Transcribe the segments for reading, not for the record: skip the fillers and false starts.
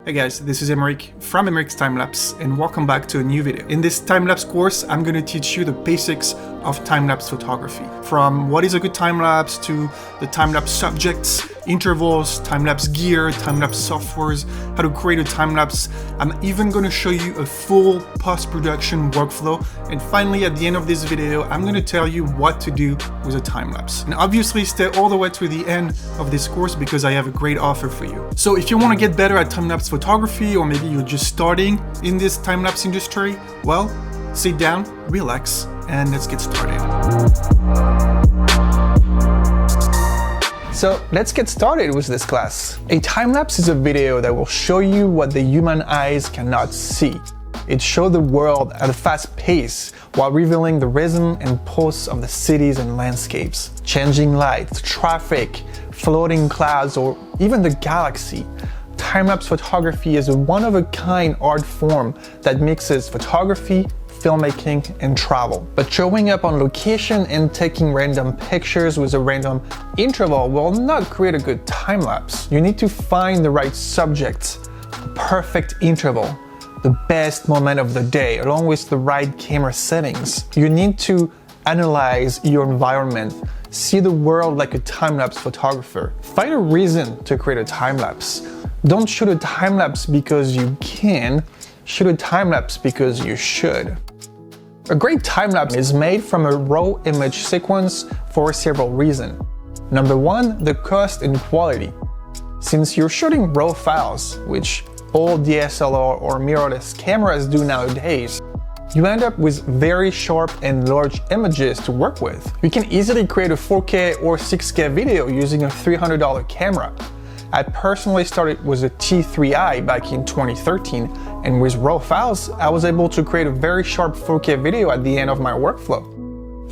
Hey guys, this is Emeric from Emeric's Timelapse and welcome back to a new video. In this time-lapse course, I'm going to teach you the basics of time-lapse photography. From what is a good time-lapse to the time-lapse subjects, intervals, time-lapse gear, time-lapse softwares, how to create a time-lapse. I'm even going to show you a full post-production workflow. And finally, at the end of this video, I'm going to tell you what to do with a time-lapse. And obviously stay all the way to the end of this course because I have a great offer for you. So if you want to get better at time-lapse photography, or maybe you're just starting in this time-lapse industry, well, sit down, relax, and let's get started. So let's get started with this class. A time-lapse is a video that will show you what the human eyes cannot see. It shows the world at a fast pace while revealing the rhythm and pulse of the cities and landscapes. Changing light, traffic, floating clouds, or even the galaxy. Time-lapse photography is a one-of-a-kind art form that mixes photography, filmmaking, and travel. But showing up on location and taking random pictures with a random interval will not create a good time-lapse. You need to find the right subject, the perfect interval, the best moment of the day, along with the right camera settings. You need to analyze your environment, see the world like a time-lapse photographer. Find a reason to create a time-lapse. Don't shoot a time-lapse because you can, shoot a time-lapse because you should. A great time-lapse is made from a raw image sequence for several reasons. Number one, the cost and quality. Since you're shooting raw files, which all DSLR or mirrorless cameras do nowadays, you end up with very sharp and large images to work with. You can easily create a 4K or 6K video using a $300 camera. I personally started with a T3i back in 2013, and with raw files, I was able to create a very sharp 4K video at the end of my workflow,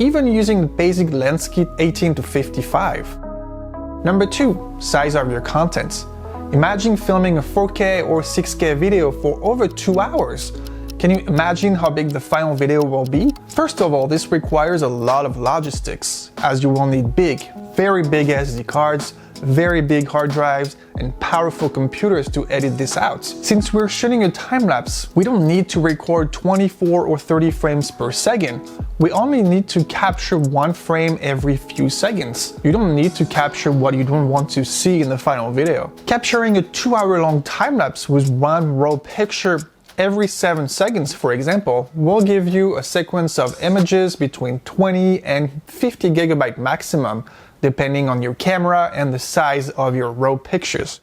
even using the basic lens kit 18-55. Number two, size of your content. Imagine filming a 4K or 6K video for over 2 hours. Can you imagine how big the final video will be? First of all, this requires a lot of logistics, as you will need very big SD cards, very big hard drives, and powerful computers to edit this out. Since we're shooting a time-lapse, we don't need to record 24 or 30 frames per second. We only need to capture one frame every few seconds. You don't need to capture what you don't want to see in the final video. Capturing a 2-hour-long time-lapse with one raw picture every 7 seconds, for example, will give you a sequence of images between 20 and 50 gigabyte maximum, depending on your camera and the size of your raw pictures,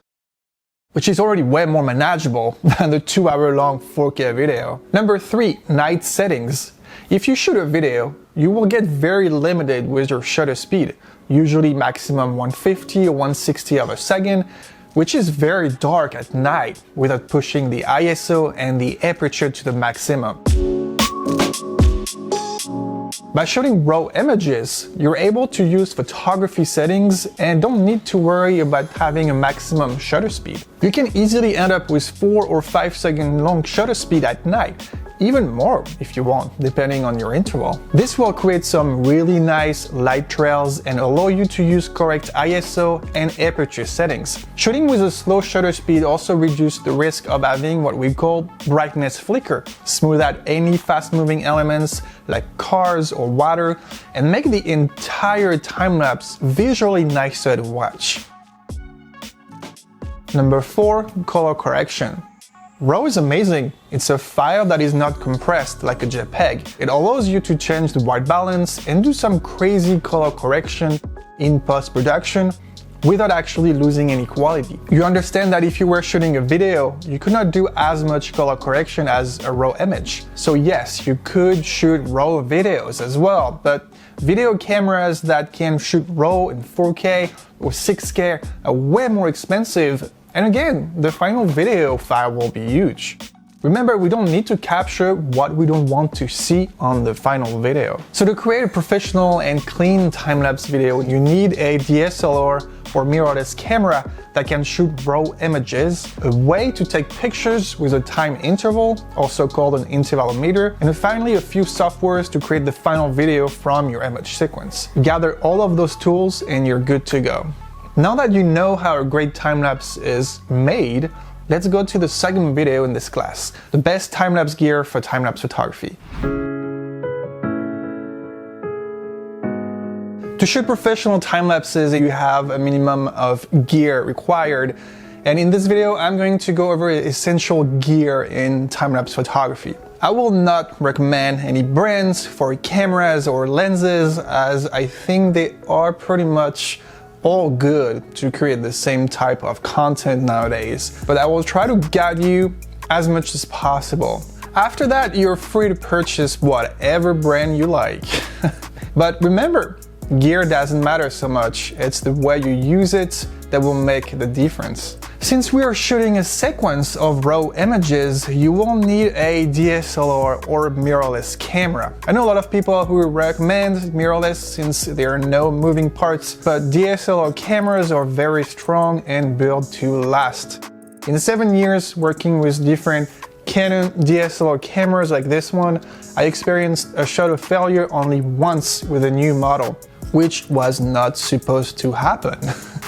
which is already way more manageable than the 2-hour-long 4K video. Number three, night settings. If you shoot a video, you will get very limited with your shutter speed, usually maximum 150 or 160 of a second, which is very dark at night without pushing the ISO and the aperture to the maximum. By shooting raw images, you're able to use photography settings and don't need to worry about having a maximum shutter speed. You can easily end up with 4 or 5 second long shutter speed at night, even more if you want, depending on your interval. This will create some really nice light trails and allow you to use correct ISO and aperture settings. Shooting with a slow shutter speed also reduces the risk of having what we call brightness flicker, smooth out any fast-moving elements like cars or water, and make the entire time-lapse visually nicer to watch. Number four, color correction. RAW is amazing. It's a file that is not compressed like a JPEG. It allows you to change the white balance and do some crazy color correction in post-production without actually losing any quality. You understand that if you were shooting a video, you could not do as much color correction as a raw image. So yes, you could shoot raw videos as well, but video cameras that can shoot raw in 4K or 6K are way more expensive. And again, the final video file will be huge. Remember, we don't need to capture what we don't want to see on the final video. So to create a professional and clean time-lapse video, you need a DSLR or mirrorless camera that can shoot raw images, a way to take pictures with a time interval, also called an intervalometer, and finally a few softwares to create the final video from your image sequence. Gather all of those tools and you're good to go. Now that you know how a great time-lapse is made, let's go to the second video in this class, the best time-lapse gear for time-lapse photography. To shoot professional time lapses, you have a minimum of gear required. And in this video, I'm going to go over essential gear in time-lapse photography. I will not recommend any brands for cameras or lenses, as I think they are pretty much all good to create the same type of content nowadays. But I will try to guide you as much as possible. After that, you're free to purchase whatever brand you like. But remember, gear doesn't matter so much, it's the way you use it that will make the difference. Since we are shooting a sequence of raw images, you will need a DSLR or mirrorless camera. I know a lot of people who recommend mirrorless since there are no moving parts, but DSLR cameras are very strong and built to last. In 7 years working with different Canon DSLR cameras like this one, I experienced a shutter failure only once with a new model, which was not supposed to happen.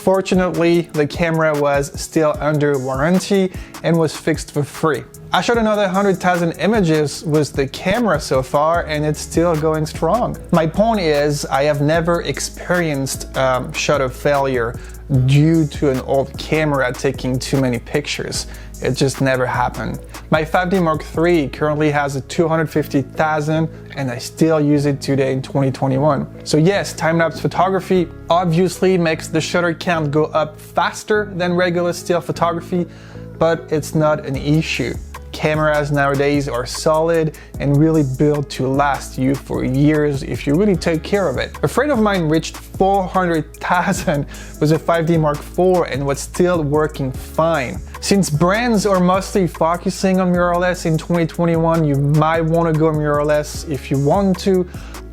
Fortunately, the camera was still under warranty and was fixed for free. I shot another 100,000 images with the camera so far, and it's still going strong. My point is, I have never experienced shutter failure due to an old camera taking too many pictures. It just never happened. My 5D Mark III currently has a 250,000 and I still use it today in 2021. So yes, time-lapse photography obviously makes the shutter count go up faster than regular still photography, but it's not an issue. Cameras nowadays are solid and really built to last you for years if you really take care of it. A friend of mine reached 400,000 with a 5D Mark IV and was still working fine. Since brands are mostly focusing on mirrorless in 2021, you might want to go mirrorless if you want to,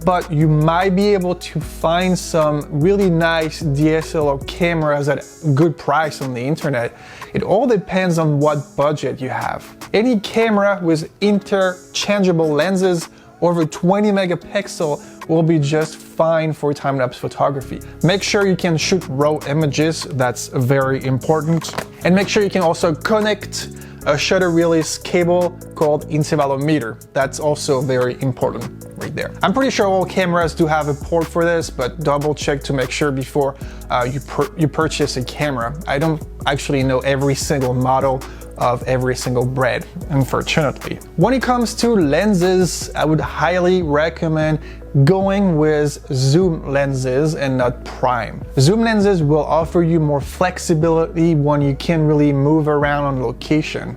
but you might be able to find some really nice DSLR cameras at a good price on the internet. It all depends on what budget you have. Any camera with interchangeable lenses over 20 megapixel will be just fine for time-lapse photography. Make sure you can shoot raw images, that's very important. And make sure you can also connect a shutter release cable called intervalometer. That's also very important right there. I'm pretty sure all cameras do have a port for this, but double check to make sure before you purchase a camera. I don't actually know every single model of every single brand, unfortunately. When it comes to lenses, I would highly recommend going with zoom lenses and not prime. Zoom lenses will offer you more flexibility when you can really move around on location,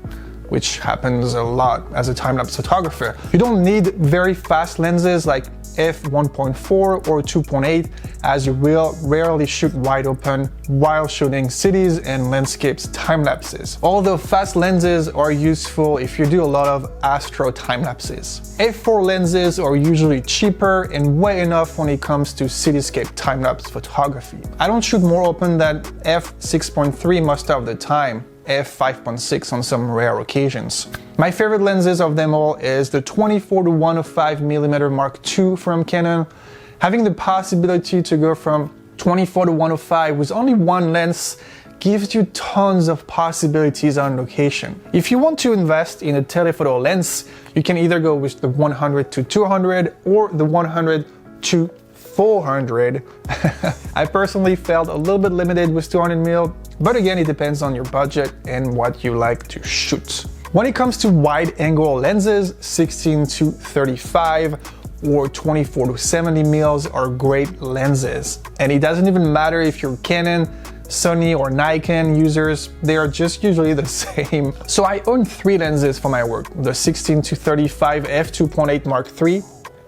which happens a lot as a time-lapse photographer. You don't need very fast lenses like f1.4 or 2.8, as you will rarely shoot wide open while shooting cities and landscapes time lapses. Although fast lenses are useful if you do a lot of astro time lapses. f4 lenses are usually cheaper and way enough when it comes to cityscape time lapse photography. I don't shoot more open than f6.3 most of the time, f5.6 on some rare occasions. My favorite lenses of them all is the 24-105mm Mark II from Canon. Having the possibility to go from 24-105 with only one lens gives you tons of possibilities on location. If you want to invest in a telephoto lens, you can either go with the 100-200 or the 100-400. I personally felt a little bit limited with 200mm, but again, it depends on your budget and what you like to shoot. When it comes to wide-angle lenses, 16-35 or 24-70mm are great lenses. And it doesn't even matter if you're Canon, Sony or Nikon users, they are just usually the same. So I own 3 lenses for my work, the 16-35 f2.8 Mark III.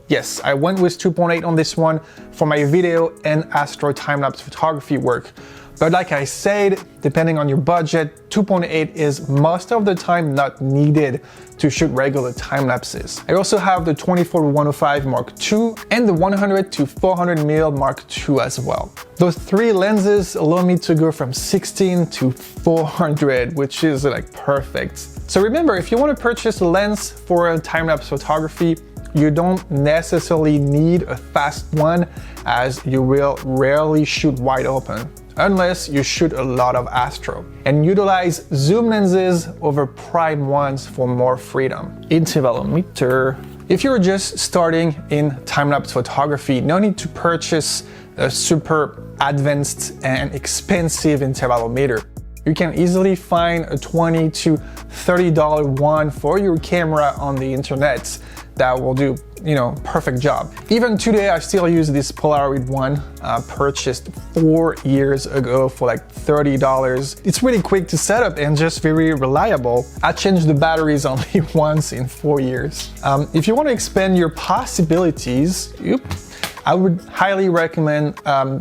Yes, I went with 2.8 on this one for my video and astro time-lapse photography work. But like I said, depending on your budget, 2.8 is most of the time not needed to shoot regular time lapses. I also have the 24-105 Mark II and the 100-400mm Mark II as well. Those 3 lenses allow me to go from 16 to 400, which is like perfect. So remember, if you want to purchase a lens for a time-lapse photography, you don't necessarily need a fast one, as you will rarely shoot wide open. unless you shoot a lot of astro, and utilize zoom lenses over prime ones for more freedom. Intervalometer. If you're just starting in time-lapse photography, no need to purchase a super advanced and expensive intervalometer. You can easily find a $20 to $30 one for your camera on the internet that will do, perfect job. Even today, I still use this Polaroid one, purchased 4 years ago for like $30. It's really quick to set up and just very reliable. I changed the batteries only once in 4 years. If you want to expand your possibilities, I would highly recommend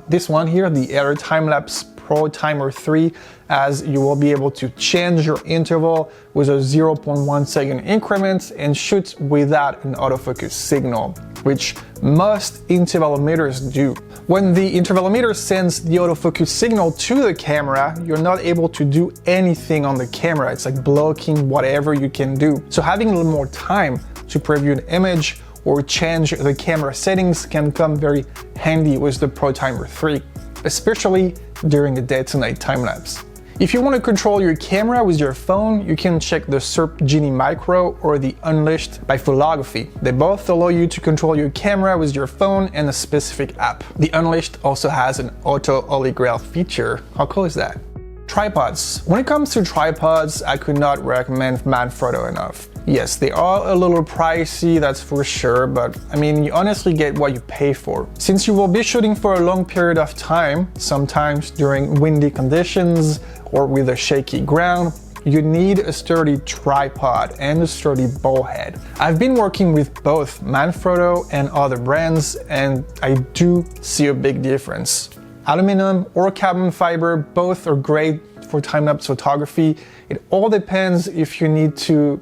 this one here, the Emeric Timelapse Pro Timer 3, as you will be able to change your interval with a 0.1 second increment and shoot without an autofocus signal, which most intervalometers do. When the intervalometer sends the autofocus signal to the camera, you're not able to do anything on the camera. It's like blocking whatever you can do. So having a little more time to preview an image or change the camera settings can come very handy with the Pro Timer 3, especially during a day-to-night time-lapse. If you want to control your camera with your phone, you can check the SERP Genie Micro or the Unleashed by Photography. They both allow you to control your camera with your phone and a specific app. The Unleashed also has an auto holy grail feature. How cool is that? Tripods. When it comes to tripods, I could not recommend Manfrotto enough. Yes, they are a little pricey, that's for sure, but you honestly get what you pay for. Since you will be shooting for a long period of time, sometimes during windy conditions or with a shaky ground, you need a sturdy tripod and a sturdy ball head. I've been working with both Manfrotto and other brands, and I do see a big difference. Aluminum or carbon fiber, both are great for time-lapse photography. It all depends if you need to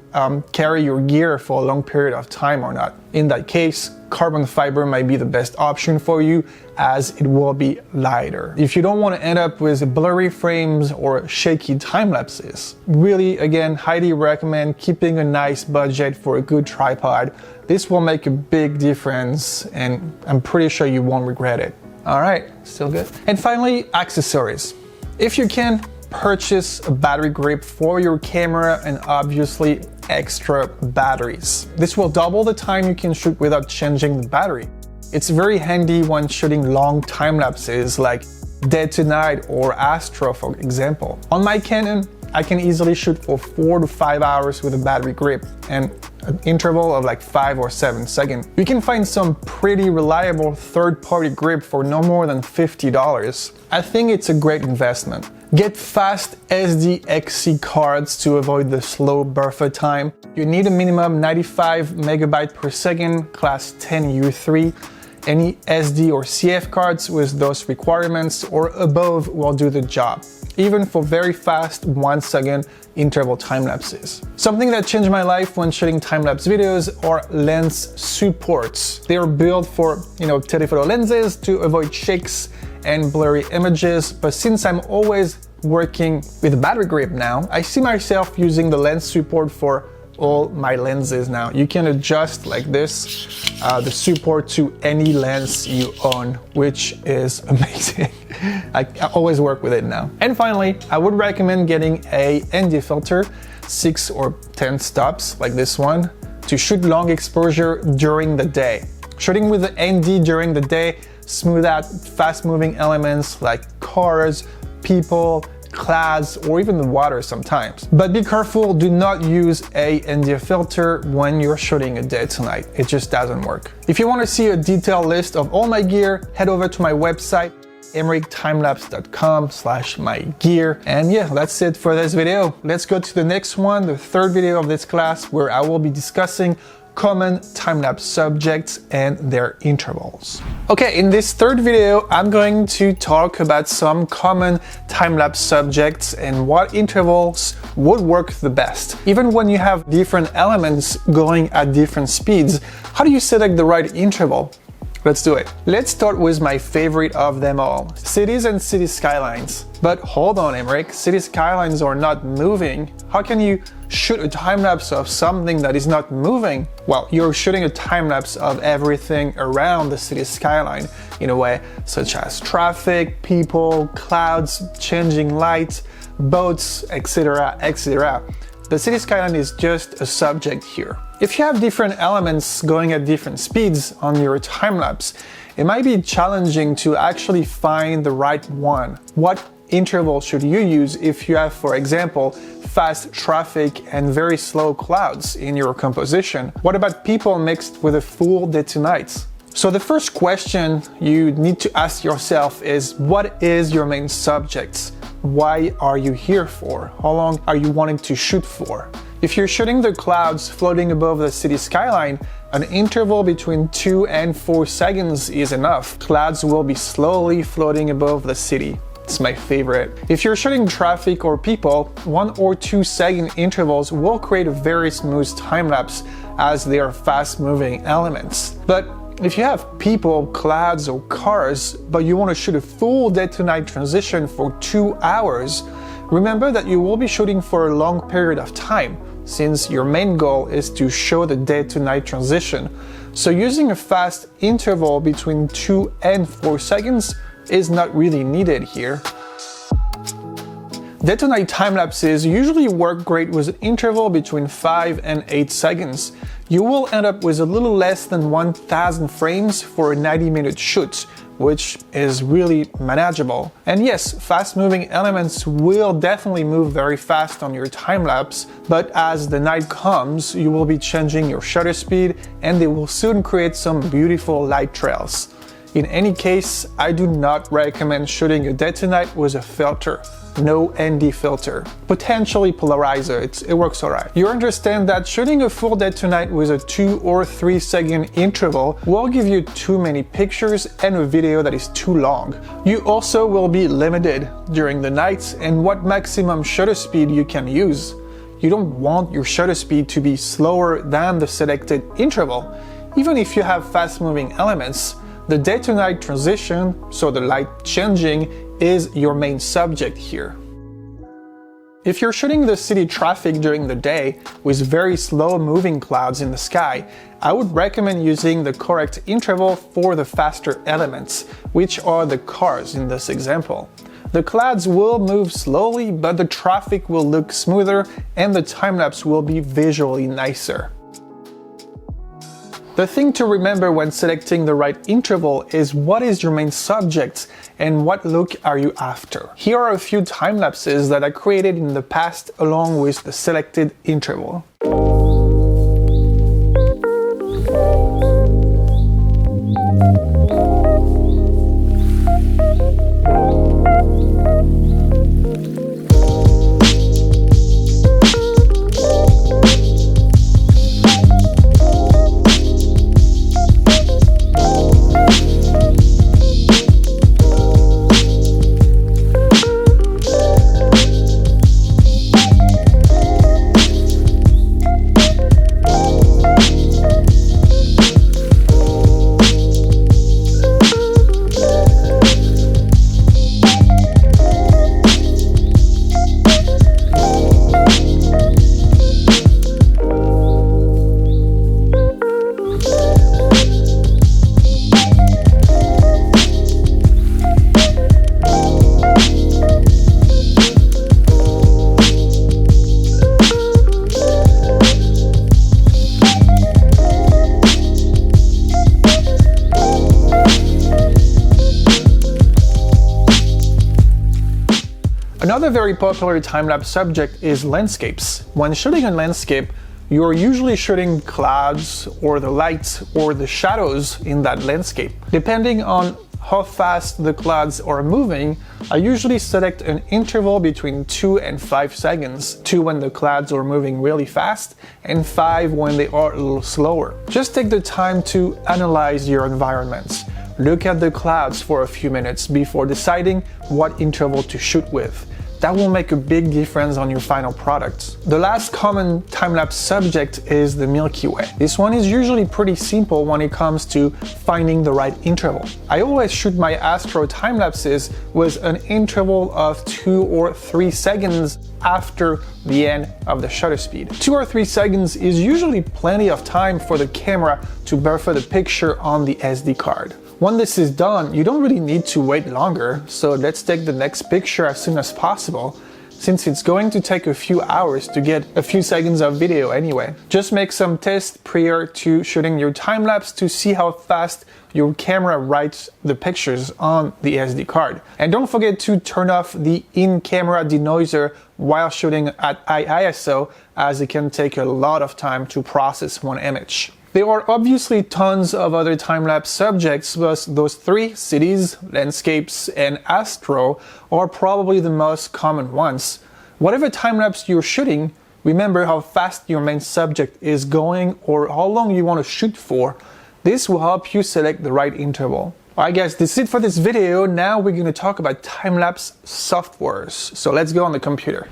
carry your gear for a long period of time or not. In that case, carbon fiber might be the best option for you, as it will be lighter. If you don't want to end up with blurry frames or shaky time lapses, really, again, highly recommend keeping a nice budget for a good tripod. This will make a big difference, and I'm pretty sure you won't regret it. All right, still good. And finally, accessories. If you can, purchase a battery grip for your camera and obviously extra batteries. This will double the time you can shoot without changing the battery. It's very handy when shooting long time lapses like Dead to Night or Astro, for example. On my Canon, I can easily shoot for 4 to 5 hours with a battery grip and an interval of like 5 or 7 seconds. You can find some pretty reliable third-party grip for no more than $50. I think it's a great investment. Get fast SDXC cards to avoid the slow buffer time. You need a minimum 95 megabyte per second, class 10 U3. Any SD or CF cards with those requirements or above will do the job, even for very fast 1 second interval time lapses. Something that changed my life when shooting time-lapse videos are lens supports. They are built for, telephoto lenses to avoid shakes and blurry images, but since I'm always working with a battery grip now, I see myself using the lens support for all my lenses now. You can adjust like this, the support to any lens you own, which is amazing. I always work with it now. And finally, I would recommend getting a ND filter, 6 or 10 stops like this one, to shoot long exposure during the day. Shooting with the ND during the day smooth out fast-moving elements like cars, people, clouds, or even the water sometimes. But be careful, do not use a ND filter when you're shooting a day to night. It just doesn't work. If you want to see a detailed list of all my gear, head over to my website, emerictimelapse.com/mygear. And yeah, that's it for this video. Let's go to the next one, the third video of this class, where I will be discussing common time-lapse subjects and their intervals. Okay, in this third video, I'm going to talk about some common time-lapse subjects and what intervals would work the best. Even when you have different elements going at different speeds, how do you select the right interval? Let's do it. Let's start with my favorite of them all, cities and city skylines. But hold on, Emeric, city skylines are not moving. How can you shoot a time-lapse of something that is not moving, well, you're shooting a time-lapse of everything around the city skyline in a way, such as traffic, people, clouds, changing lights, boats, etc., etc. The city skyline is just a subject here. If you have different elements going at different speeds on your time-lapse, it might be challenging to actually find the right one. What interval should you use if you have, for example, fast traffic and very slow clouds in your composition? What about people mixed with a full day to night? So the first question you need to ask yourself is, what is your main subject? Why are you here for? How long are you wanting to shoot for? If you're shooting the clouds floating above the city skyline, an interval between 2 and 4 seconds is enough. Clouds will be slowly floating above the city. It's my favorite. If you're shooting traffic or people, 1 or 2 second intervals will create a very smooth time-lapse as they are fast-moving elements. But if you have people, clouds, or cars, but you want to shoot a full day-to-night transition for 2 hours, remember that you will be shooting for a long period of time, since your main goal is to show the day-to-night transition. So using a fast interval between 2 and 4 seconds is not really needed here. Day-to-night time-lapses usually work great with an interval between 5 and 8 seconds. You will end up with a little less than 1000 frames for a 90-minute shoot, which is really manageable. And yes, fast-moving elements will definitely move very fast on your time-lapse, but as the night comes, you will be changing your shutter speed and they will soon create some beautiful light trails. In any case, I do not recommend shooting a day-to-night with a filter. No ND filter. Potentially polarizer, it works alright. You understand that shooting a full day-to-night with a 2 or 3 second interval will give you too many pictures and a video that is too long. You also will be limited during the night and what maximum shutter speed you can use. You don't want your shutter speed to be slower than the selected interval. Even if you have fast-moving elements, the day-to-night transition, so the light changing, is your main subject here. If you're shooting the city traffic during the day with very slow moving clouds in the sky, I would recommend using the correct interval for the faster elements, which are the cars in this example. The clouds will move slowly, but the traffic will look smoother and the time-lapse will be visually nicer. The thing to remember when selecting the right interval is what is your main subject and what look are you after. Here are a few time lapses that I created in the past along with the selected interval. Another very popular time-lapse subject is landscapes. When shooting a landscape, you are usually shooting clouds or the lights or the shadows in that landscape. Depending on how fast the clouds are moving, I usually select an interval between 2 and 5 seconds, 2 when the clouds are moving really fast and 5 when they are a little slower. Just take the time to analyze your environments. Look at the clouds for a few minutes before deciding what interval to shoot with. that will make a big difference on your final product. The last common time-lapse subject is the Milky Way. This one is usually pretty simple when it comes to finding the right interval. I always shoot my Astro time-lapses with an interval of 2 or 3 seconds after the end of the shutter speed. 2 or 3 seconds is usually plenty of time for the camera to buffer the picture on the SD card. When this is done, you don't really need to wait longer, so let's take the next picture as soon as possible, since it's going to take a few hours to get a few seconds of video anyway. Just make some tests prior to shooting your time-lapse to see how fast your camera writes the pictures on the SD card. And don't forget to turn off the in-camera denoiser while shooting at high ISO, as it can take a lot of time to process one image. There are obviously tons of other time-lapse subjects, but those 3, cities, landscapes, and Astro, are probably the most common ones. Whatever time-lapse you're shooting, remember how fast your main subject is going or how long you want to shoot for. This will help you select the right interval. Alright guys, this is it for this video. Now we're going to talk about Timelapse Softwares. So let's go on the computer.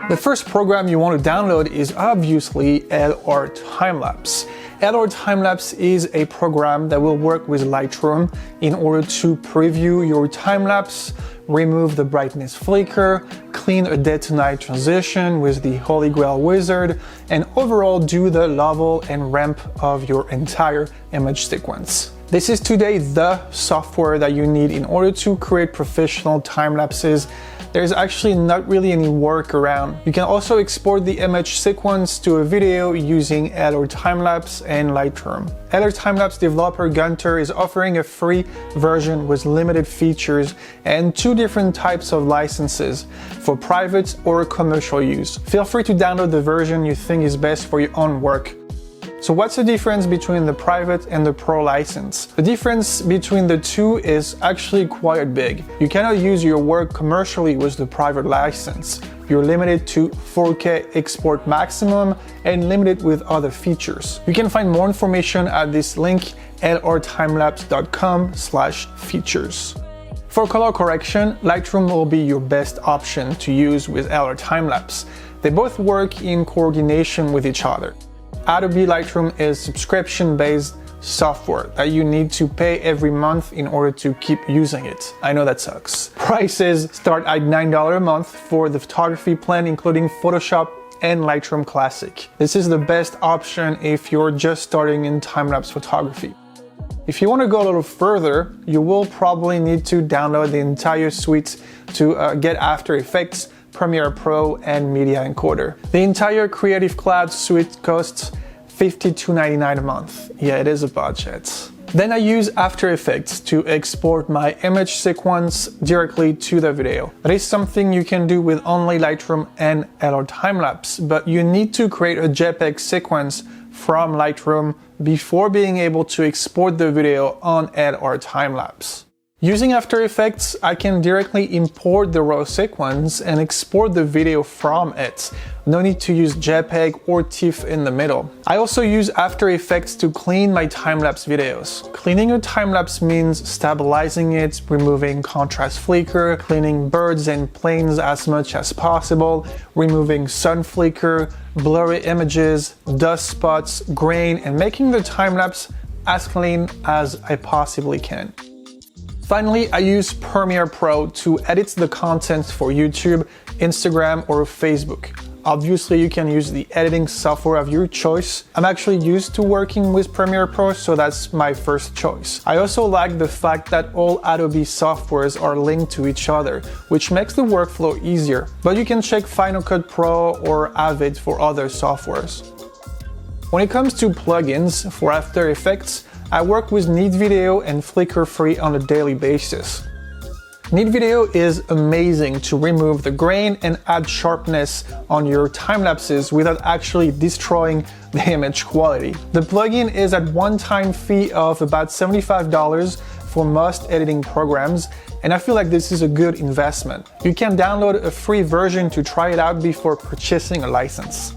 The first program you want to download is obviously LR Timelapse. LR Timelapse is a program that will work with Lightroom in order to preview your time-lapse, remove the brightness flicker, clean a day to night transition with the Holy Grail wizard, and overall do the level and ramp of your entire image sequence. This is today the software that you need in order to create professional time-lapses. There's actually not really any workaround. You can also export the image sequence to a video using LR Timelapse and Lightroom. LR Timelapse developer Gunter is offering a free version with limited features and 2 different types of licenses for private or commercial use. Feel free to download the version you think is best for your own work. So what's the difference between the private and the pro license? The difference between the two is actually quite big. You cannot use your work commercially with the private license. You're limited to 4K export maximum and limited with other features. You can find more information at this link, lrtimelapse.com/features. For color correction, Lightroom will be your best option to use with LR Timelapse. They both work in coordination with each other. Adobe Lightroom is subscription-based software that you need to pay every month in order to keep using it. I know that sucks. Prices start at $9 a month for the photography plan, including Photoshop and Lightroom Classic. This is the best option if you're just starting in time-lapse photography. If you want to go a little further, you will probably need to download the entire suite to get After Effects, Premiere Pro, and Media Encoder. The entire Creative Cloud suite costs $52.99 a month. Yeah, it is a budget. Then I use After Effects to export my image sequence directly to the video. That is something you can do with only Lightroom and LR Timelapse, but you need to create a JPEG sequence from Lightroom before being able to export the video on LR Timelapse. Using After Effects, I can directly import the raw sequence and export the video from it. No need to use JPEG or TIFF in the middle. I also use After Effects to clean my time-lapse videos. Cleaning a time-lapse means stabilizing it, removing contrast flicker, cleaning birds and planes as much as possible, removing sun flicker, blurry images, dust spots, grain, and making the time-lapse as clean as I possibly can. Finally, I use Premiere Pro to edit the content for YouTube, Instagram, or Facebook. Obviously, you can use the editing software of your choice. I'm actually used to working with Premiere Pro, so that's my first choice. I also like the fact that all Adobe softwares are linked to each other, which makes the workflow easier. But you can check Final Cut Pro or Avid for other softwares. When it comes to plugins for After Effects, I work with Neat Video and Flicker Free on a daily basis. Neat Video is amazing to remove the grain and add sharpness on your time-lapses without actually destroying the image quality. The plugin is at one-time fee of about $75 for most editing programs, and I feel like this is a good investment. You can download a free version to try it out before purchasing a license.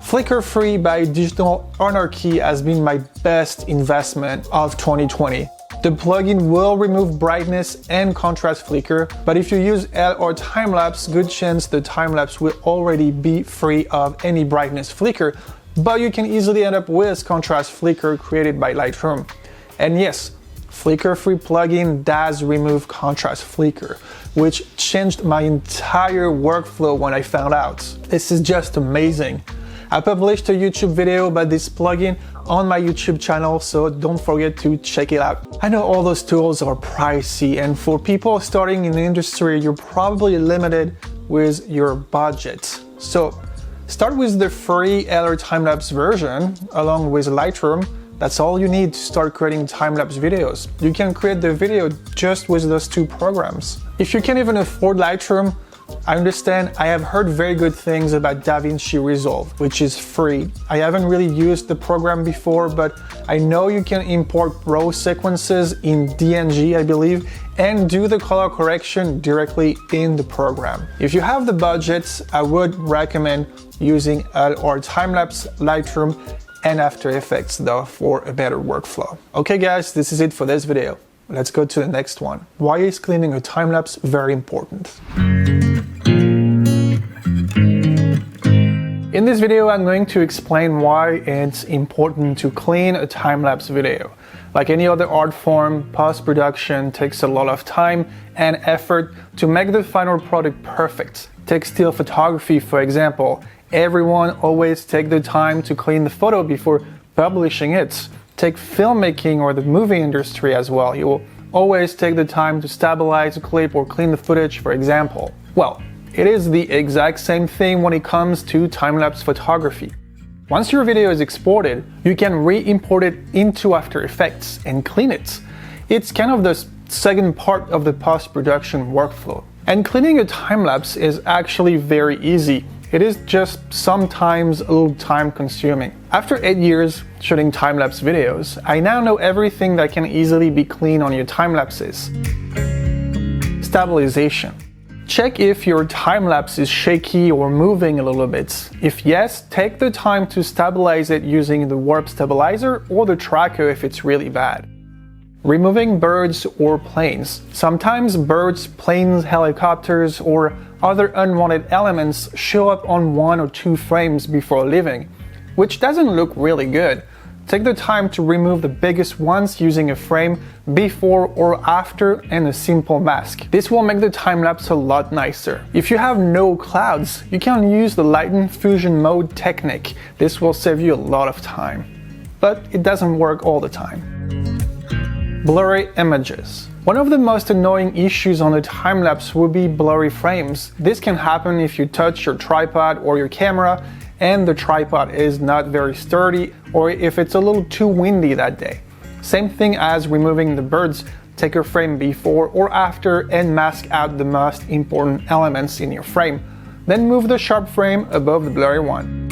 Flicker Free by Digital Anarchy has been my best investment of 2020. The plugin will remove brightness and contrast flicker, but if you use L or Timelapse, good chance the Timelapse will already be free of any brightness flicker, but you can easily end up with contrast flicker created by Lightroom. And yes, flicker-free plugin does remove contrast flicker, which changed my entire workflow when I found out. This is just amazing. I published a YouTube video about this plugin on my YouTube channel, so don't forget to check it out. I know all those tools are pricey, and for people starting in the industry, you're probably limited with your budget. So start with the free L or Timelapse version along with Lightroom. That's all you need to start creating time-lapse videos. You can create the video just with those two programs. If you can't even afford Lightroom, I understand. I have heard very good things about DaVinci Resolve, which is free. I haven't really used the program before, but I know you can import raw sequences in DNG, I believe, and do the color correction directly in the program. If you have the budget, I would recommend using L or Timelapse, Lightroom, and After Effects though for a better workflow. Okay guys, this is it for this video. Let's go to the next one. Why is cleaning a time-lapse very important? In this video, I'm going to explain why it's important to clean a time-lapse video. Like any other art form, post-production takes a lot of time and effort to make the final product perfect. Take still photography, for example. Everyone always take the time to clean the photo before publishing it. Take filmmaking or the movie industry as well. You will always take the time to stabilize a clip or clean the footage, for example. Well, it is the exact same thing when it comes to time-lapse photography. Once your video is exported, you can re-import it into After Effects and clean it. It's kind of the second part of the post-production workflow. And cleaning a time-lapse is actually very easy. It is just sometimes a little time consuming. After 8 years shooting time-lapse videos, I now know everything that can easily be cleaned on your time-lapses. Stabilization. Check if your time-lapse is shaky or moving a little bit. If yes, take the time to stabilize it using the warp stabilizer or the tracker if it's really bad. Removing birds or planes. Sometimes birds, planes, helicopters, or other unwanted elements show up on 1 or 2 frames before leaving, which doesn't look really good. Take the time to remove the biggest ones using a frame before or after and a simple mask. This will make the time-lapse a lot nicer. If you have no clouds, you can use the Lighten Fusion Mode technique. This will save you a lot of time, but it doesn't work all the time. Blurry images. One of the most annoying issues on a time-lapse will be blurry frames. This can happen if you touch your tripod or your camera and the tripod is not very sturdy, or if it's a little too windy that day. Same thing as removing the birds. Take a frame before or after and mask out the most important elements in your frame. Then move the sharp frame above the blurry one.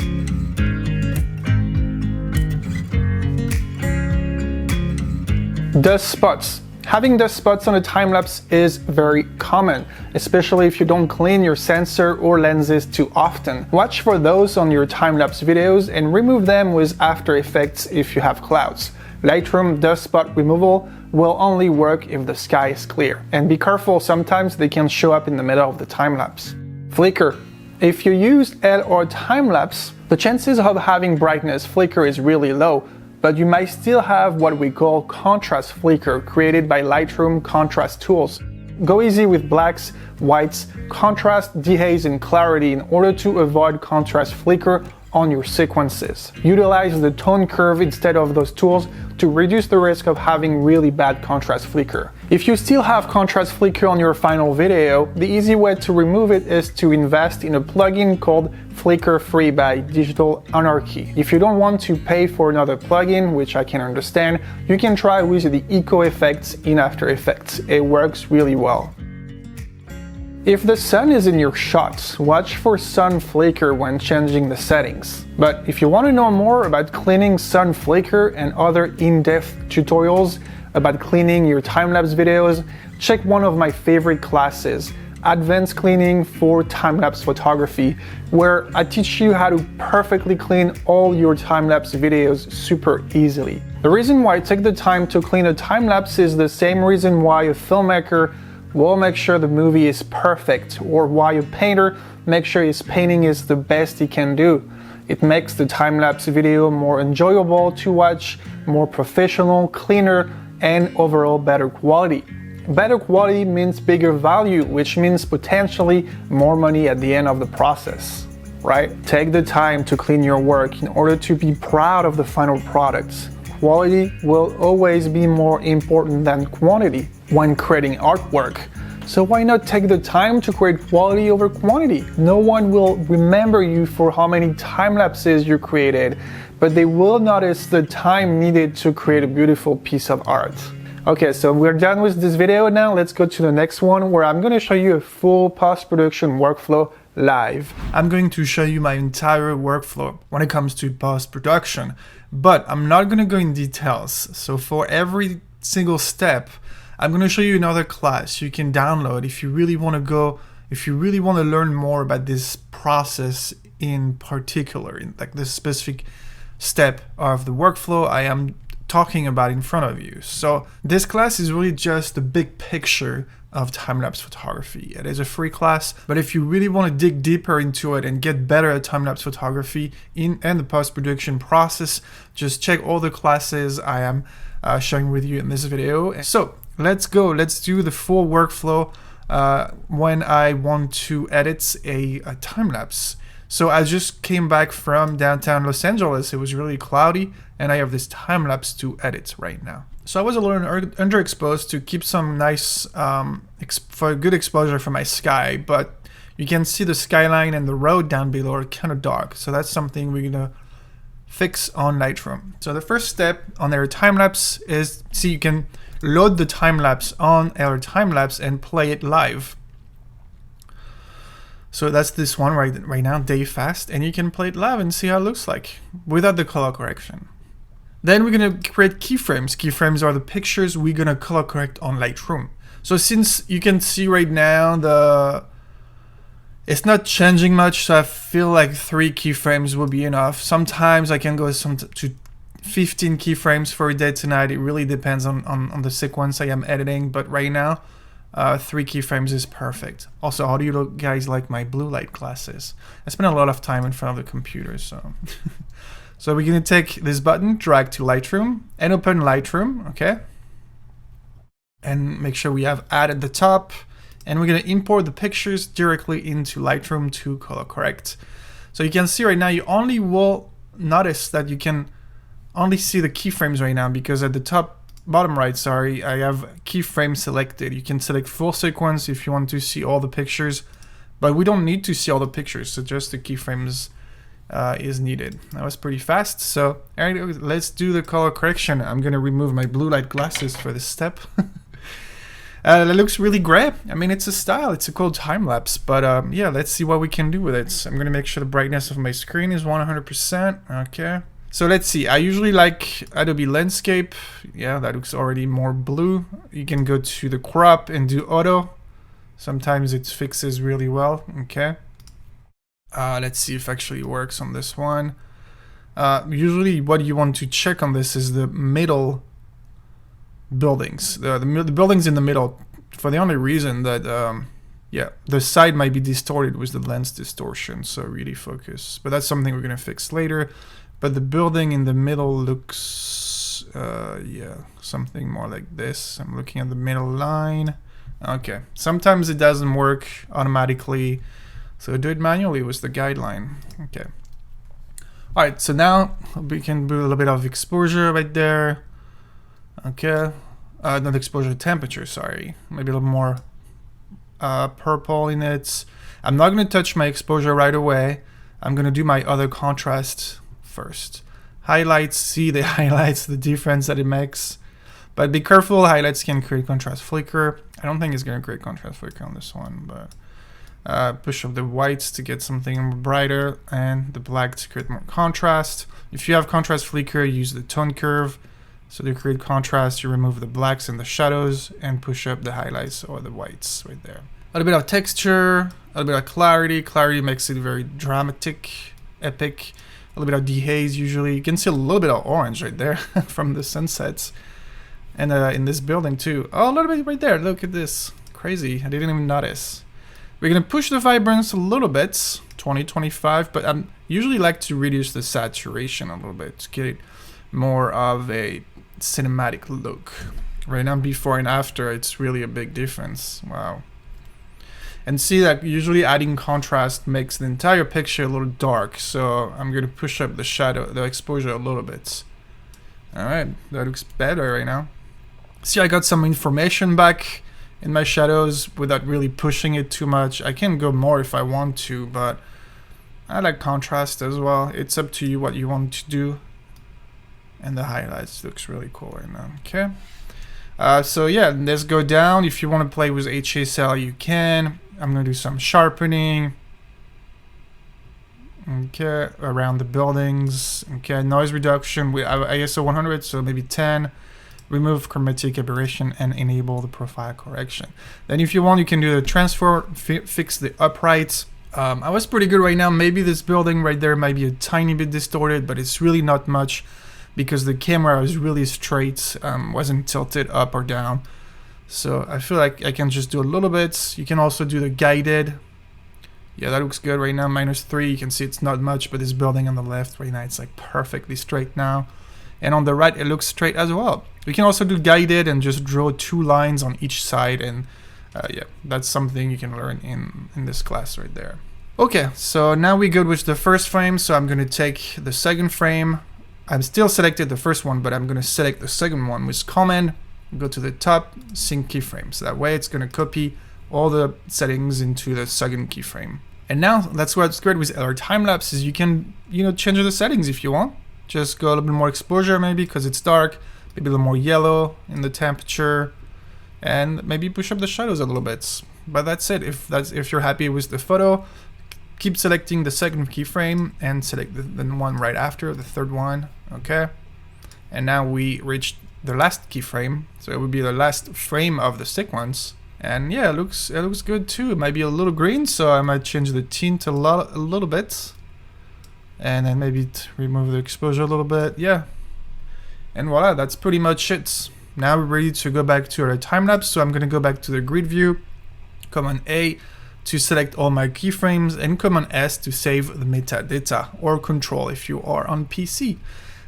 Dust spots. Having dust spots on a time-lapse is very common, especially if you don't clean your sensor or lenses too often. Watch for those on your time-lapse videos and remove them with After Effects if you have clouds. Lightroom dust spot removal will only work if the sky is clear. And be careful, sometimes they can show up in the middle of the time-lapse. Flicker. If you use L or time-lapse, the chances of having brightness flicker is really low, but you might still have what we call contrast flicker created by Lightroom contrast tools. Go easy with blacks, whites, contrast, dehaze, and clarity in order to avoid contrast flicker on your sequences. Utilize the tone curve instead of those tools to reduce the risk of having really bad contrast flicker. If you still have contrast flicker on your final video, the easy way to remove it is to invest in a plugin called Flicker Free by Digital Anarchy. If you don't want to pay for another plugin, which I can understand, you can try with the Eco Effects in After Effects. It works really well. If the sun is in your shots, watch for sun flicker when changing the settings. But if you want to know more about cleaning sun flicker and other in-depth tutorials about cleaning your time-lapse videos, check one of my favorite classes. Advanced Cleaning for Time-Lapse Photography, where I teach you how to perfectly clean all your time-lapse videos super easily. The reason why I take the time to clean a time-lapse is the same reason why a filmmaker will make sure the movie is perfect, or why a painter makes sure his painting is the best he can do. It makes the time-lapse video more enjoyable to watch, more professional, cleaner, and overall better quality. Better quality means bigger value, which means potentially more money at the end of the process, right? Take the time to clean your work in order to be proud of the final product. Quality will always be more important than quantity when creating artwork. So why not take the time to create quality over quantity? No one will remember you for how many time lapses you created, but they will notice the time needed to create a beautiful piece of art. Okay, so we're done with this video now. Let's go to the next one where I'm going to show you a full post-production workflow live. I'm going to show you my entire workflow when it comes to post-production, but I'm not going to go in details. So for every single step, I'm going to show you another class you can download if you really want to learn more about this process in particular, in like this specific step of the workflow I am talking about in front of you. So this class is really just the big picture of time-lapse photography. It is a free class, but if you really want to dig deeper into it and get better at time-lapse photography and the post-production process, just check all the classes I am sharing with you in this video. So let's do the full workflow when I want to edit a time-lapse. So I just came back from downtown Los Angeles. It was really cloudy, and I have this time-lapse to edit right now. So I was a little underexposed to keep some nice, for good exposure for my sky, but you can see the skyline and the road down below are kind of dark. So that's something we're gonna fix on Lightroom. So the first step on our time-lapse is, see, you can load the time-lapse on our time-lapse and play it live. So that's this one right now, day fast, and you can play it live and see how it looks like without the color correction. Then we're gonna create keyframes. Keyframes are the pictures we're gonna color correct on Lightroom. So since you can see right now, it's not changing much, so I feel like 3 keyframes will be enough. Sometimes I can go to 15 keyframes for a day tonight. It really depends on the sequence I am editing, but right now, 3 keyframes is perfect. Also, how do you guys like my blue light classes? I spend a lot of time in front of the computer, so. So we're gonna take this button, drag to Lightroom, and open Lightroom, okay? And make sure we have add at the top, and we're gonna import the pictures directly into Lightroom to color correct. So you can see right now, you only will notice that you can only see the keyframes right now, because at the bottom right, sorry, I have keyframe selected. You can select full sequence if you want to see all the pictures, but we don't need to see all the pictures, so just the keyframes is needed. That was pretty fast. So all right, let's do the color correction. I'm gonna remove my blue light glasses for this step. That looks really great. I mean, it's a style, it's a cool time lapse, but yeah, let's see what we can do with it. So I'm gonna make sure the brightness of my screen is 100%. Okay. So let's see, I usually like Adobe Landscape. Yeah, that looks already more blue. You can go to the crop and do auto. Sometimes it fixes really well, okay. Let's see if it actually works on this one. Usually what you want to check on this is the middle buildings. The buildings in the middle, for the only reason that, yeah, the side might be distorted with the lens distortion, so really focus. But that's something we're gonna fix later. But the building in the middle looks, yeah, something more like this. I'm looking at the middle line. Okay, sometimes it doesn't work automatically, so do it manually with the guideline. Okay. All right, so now we can do a little bit of exposure right there. Okay, not exposure, temperature, sorry. Maybe a little more purple in it. I'm not gonna touch my exposure right away. I'm gonna do my other contrast first. Highlights, see the highlights, the difference that it makes. But be careful, highlights can create contrast flicker. I don't think it's gonna create contrast flicker on this one, but push up the whites to get something brighter and the black to create more contrast. If you have contrast flicker, use the tone curve. So to create contrast, you remove the blacks and the shadows and push up the highlights or the whites right there. A little bit of texture, a little bit of clarity. Clarity makes it very dramatic, epic. A little bit of dehaze usually. You can see a little bit of orange right there from the sunsets. And in this building too. Oh, a little bit right there. Look at this. Crazy. I didn't even notice. We're going to push the vibrance a little bit. 20, 25. But I usually like to reduce the saturation a little bit to get more of a cinematic look. Right now, before and after, it's really a big difference. Wow. And see that usually adding contrast makes the entire picture a little dark. So I'm going to push up the shadow, the exposure a little bit. Alright, that looks better right now. See, I got some information back in my shadows without really pushing it too much. I can go more if I want to, but I like contrast as well. It's up to you what you want to do. And the highlights looks really cool right now. Okay. So yeah, let's go down. If you want to play with HSL, you can. I'm going to do some sharpening. Okay, around the buildings. Okay, noise reduction with ISO 100, so maybe 10. Remove chromatic aberration and enable the profile correction. Then if you want, you can do the transfer, fix the uprights. I was pretty good right now. Maybe this building right there might be a tiny bit distorted, but it's really not much because the camera is really straight, wasn't tilted up or down. So I feel like I can just do a little bit. You can also do the guided. Yeah, that looks good right now. -3. You can see it's not much, but this building on the left right now, it's like perfectly straight now. And on the right, it looks straight as well. We can also do guided and just draw 2 lines on each side. And yeah, that's something you can learn in this class right there. Okay, so now we're good with the first frame. So I'm going to take the second frame. I'm still selected the first one, but I'm going to select the second one with Command. Go to the top, sync keyframes. That way it's going to copy all the settings into the second keyframe. And now that's what's great with LR Timelapse is you can, change the settings if you want. Just go a little bit more exposure maybe because it's dark, maybe a little more yellow in the temperature, and maybe push up the shadows a little bit. But that's it. If you're happy with the photo, keep selecting the second keyframe and select the one right after, the third one. Okay. And now we reached the last keyframe, so it would be the last frame of the sequence. And yeah, it looks good too. It might be a little green, so I might change the tint a little bit, and then maybe remove the exposure a little bit. Yeah, and voila, that's pretty much it. Now we're ready to go back to our time lapse. So I'm going to go back to the grid view, Command A to select all my keyframes, and Command S to save the metadata, or Control if you are on PC.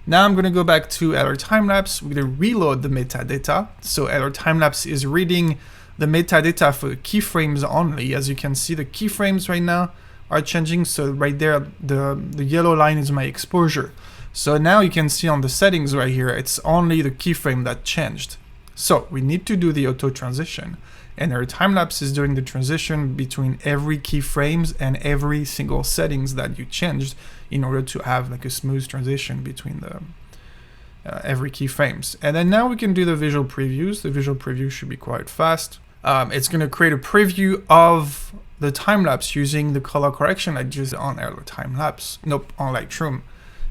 Now I'm going to go back to LR Timelapse. We're going to reload the metadata. So LR Timelapse is reading the metadata for the keyframes only. As you can see, the keyframes right now are changing. So right there, the yellow line is my exposure. So now you can see on the settings right here, it's only the keyframe that changed. So we need to do the auto transition. And our Timelapse is doing the transition between every keyframes and every single settings that you changed in order to have like a smooth transition between the every keyframes. And then now we can do the visual previews. The visual preview should be quite fast. It's going to create a preview of the time-lapse using the color correction I used on Timelapse, on Lightroom,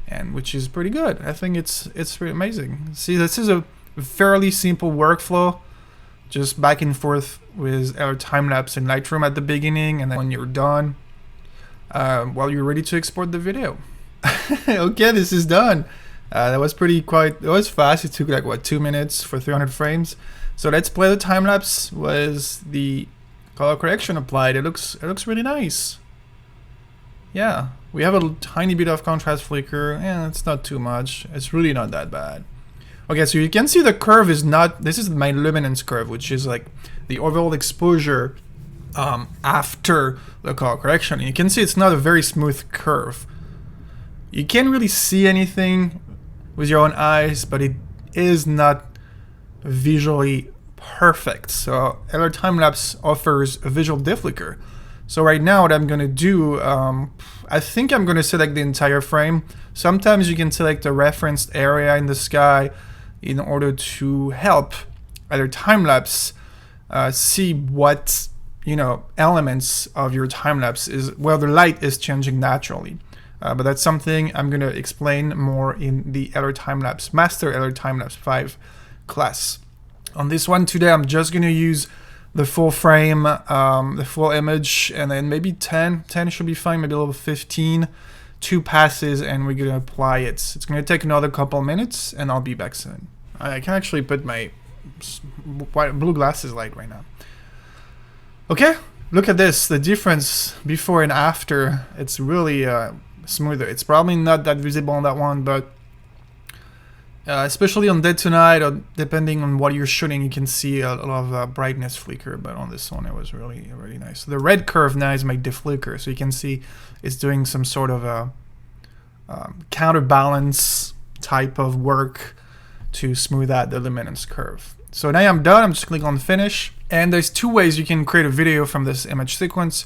and which is pretty good. I think it's pretty amazing. See, this is a fairly simple workflow, just back and forth with our time-lapse in Lightroom at the beginning, and then when you're done, while you're ready to export the video. Okay, this is done. That was it was fast. It took like what, 2 minutes for 300 frames. So let's play the time lapse with the color correction applied. It looks really nice. Yeah, we have a tiny bit of contrast flicker, and it's not too much. It's really not that bad. Okay, so you can see the curve is not, this is my luminance curve, which is like the overall exposure after the color correction. And you can see it's not a very smooth curve. You can't really see anything with your own eyes, but it is not visually perfect. So LR Timelapse offers a visual deflicker. So right now what I'm going to do, I think I'm going to select the entire frame. Sometimes you can select a referenced area in the sky in order to help LR Timelapse see what elements of your time-lapse is, well, the light is changing naturally. But that's something I'm going to explain more in the LR Timelapse Master LR Timelapse 5 class. On this one today, I'm just going to use the full frame, the full image, and then maybe 10 should be fine, maybe a little 15, 2 passes, and we're gonna apply it. It's gonna take another couple minutes, and I'll be back soon. I can actually put my blue glasses light right now. Okay, look at this, the difference before and after. It's really smoother. It's probably not that visible on that one, but especially on Dead Tonight, or depending on what you're shooting, you can see a lot of brightness flicker, but on this one it was really nice. The red curve now is my deflicker, so you can see it's doing some sort of a counterbalance type of work to smooth out the luminance curve. So now I'm done. I'm just clicking on finish, and there's 2 ways you can create a video from this image sequence.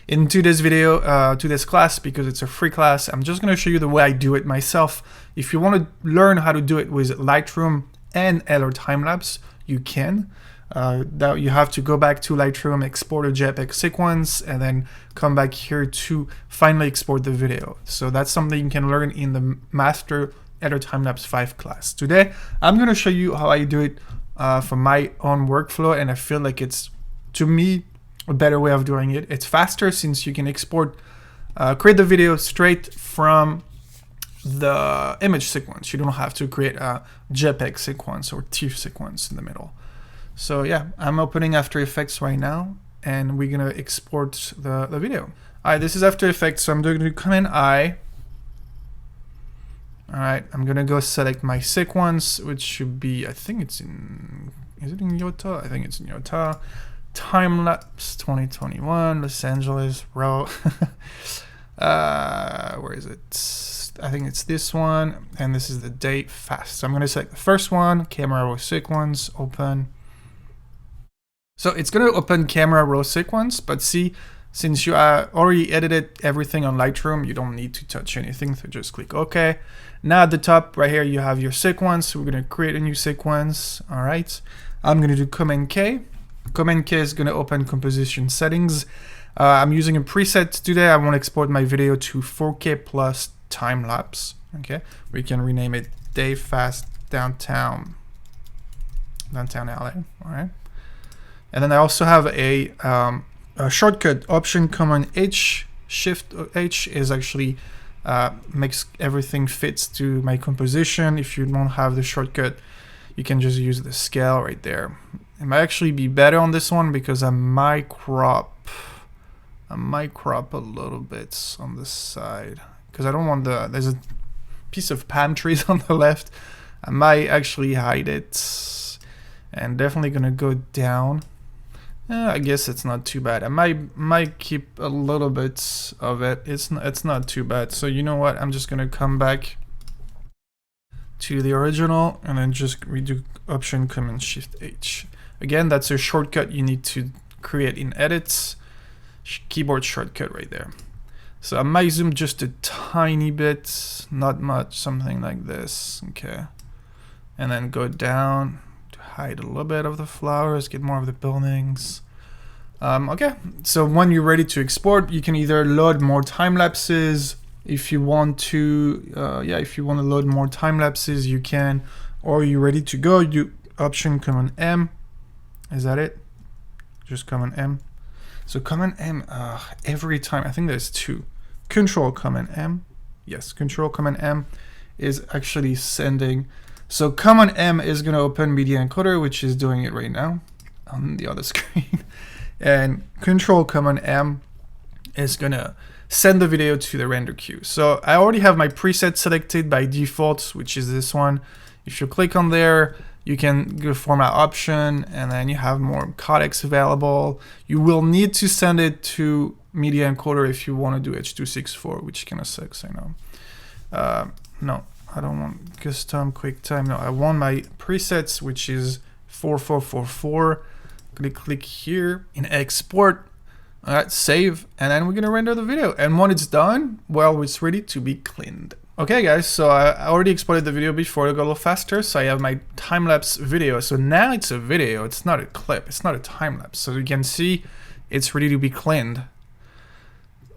In today's video, today's class, because it's a free class, I'm just going to show you the way I do it myself. If you want to learn how to do it with Lightroom and or Timelapse, you can. That you have to go back to Lightroom, export a JPEG sequence, and then come back here to finally export the video. So that's something you can learn in the Master Editor Timelapse 5 class. Today, I'm going to show you how I do it for my own workflow, and I feel like it's, to me, a better way of doing it. It's faster since you can export, create the video straight from the image sequence. You don't have to create a JPEG sequence or TIFF sequence in the middle. So yeah, I'm opening After Effects right now, and we're gonna export the video. All right, this is After Effects, so I'm going to Command I. All right, I'm gonna go select my sequence, which should be, I think it's in, is it in Utah? I think it's in Utah. Timelapse 2021, Los Angeles, RAW. Where is it? I think it's this one, and this is the date fast. So I'm gonna select the first one, camera raw sequence, open. So it's gonna open camera raw sequence, but see, since you already edited everything on Lightroom, you don't need to touch anything, so just click OK. Now at the top right here, you have your sequence. So we're gonna create a new sequence. All right, I'm gonna do Command K. Command K is gonna open composition settings. I'm using a preset today. I want to export my video to 4K plus time lapse. Okay, we can rename it Day Fast Downtown LA. All right, and then I also have a shortcut option. Command H, Shift H is actually makes everything fits to my composition. If you don't have the shortcut, you can just use the scale right there. It might actually be better on this one because I might crop a little bit on this side because I don't want there's a piece of palm trees on the left. I might actually hide it, and definitely gonna go down. I guess it's not too bad. I might keep a little bit of it. It's not too bad. So you know what? I'm just gonna come back to the original and then just redo Option Command Shift H. Again, that's a shortcut you need to create in edits. Keyboard shortcut right there. So I might zoom just a tiny bit, not much, something like this. Okay, and then go down to hide a little bit of the flowers, get more of the buildings. Okay, so when you're ready to export, you can either load more time lapses. If you want to, if you want to load more time lapses, you can, or you're ready to go. You Option Command M. Is that it? Just Command M. So Command M every time. I think there's 2. Control Command M. Yes, Control Command M is actually sending. So Command M is going to open Media Encoder, which is doing it right now on the other screen. And Control Command M is going to send the video to the render queue. So I already have my preset selected by default, which is this one. If you click on there, you can go format option, and then you have more codecs available. You will need to send it to Media Encoder if you want to do H.264, which kind of sucks, I know. No, I don't want custom QuickTime. No, I want my presets, which is 4444. Gonna click here in export. All right, save, and then we're gonna render the video. And when it's done, well, it's ready to be cleaned. Okay guys, so I already exported the video before to go a little faster, so I have my time-lapse video. So now it's a video, it's not a clip, it's not a time-lapse. So you can see it's ready to be cleaned.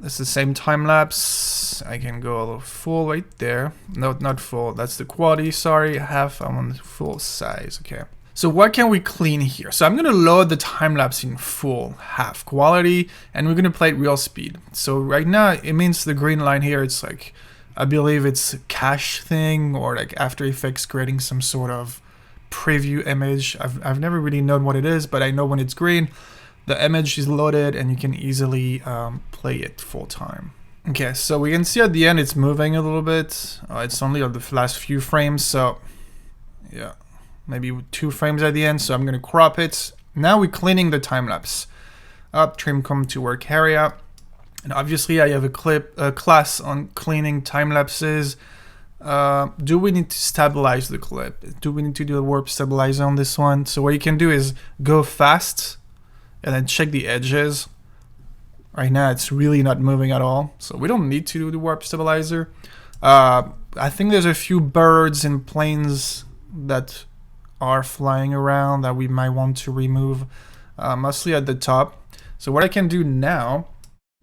It's the same time-lapse. I can go a little full right there. No, not full, that's the quality, sorry, half, I want full size, okay. So what can we clean here? So I'm going to load the time-lapse in full half quality, and we're going to play at real speed. So right now it means the green line here, it's like, I believe it's a cache thing, or like After Effects creating some sort of preview image. I've never really known what it is, but I know when it's green, the image is loaded and you can easily play it full time. Okay, so we can see at the end it's moving a little bit. It's only on the last few frames, so yeah, maybe 2 frames at the end. So I'm gonna crop it. Now we're cleaning the time lapse. Up, trim comb to work area, and obviously I have a class on cleaning time lapses. Do we need to stabilize the clip? Do we need to do a warp stabilizer on this one? So what you can do is go fast and then check the edges. Right now it's really not moving at all, so we don't need to do the warp stabilizer. I think there's a few birds and planes that are flying around that we might want to remove, mostly at the top. So what I can do now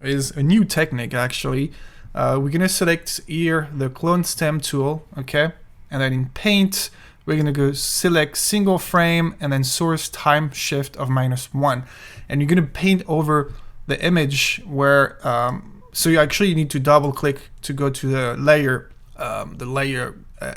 is a new technique actually. We're gonna select here the clone stem tool, okay? And then in paint, we're gonna go select single frame and then source time shift of -1. And you're gonna paint over the image where, so you actually need to double click to go to the layer,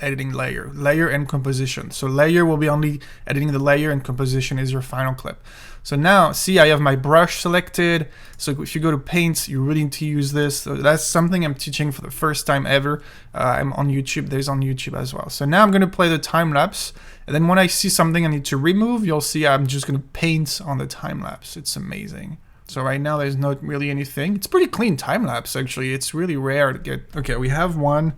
editing layer and composition. So layer will be only editing the layer and composition is your final clip. So now see, I have my brush selected. So if you go to paint, you really need to use this. So that's something I'm teaching for the first time ever. I'm on YouTube, there's on YouTube as well. So now I'm gonna play the time lapse. And then when I see something I need to remove, you'll see I'm just gonna paint on the time lapse. It's amazing. So right now there's not really anything. It's pretty clean time lapse actually. It's really rare to get. Okay, we have one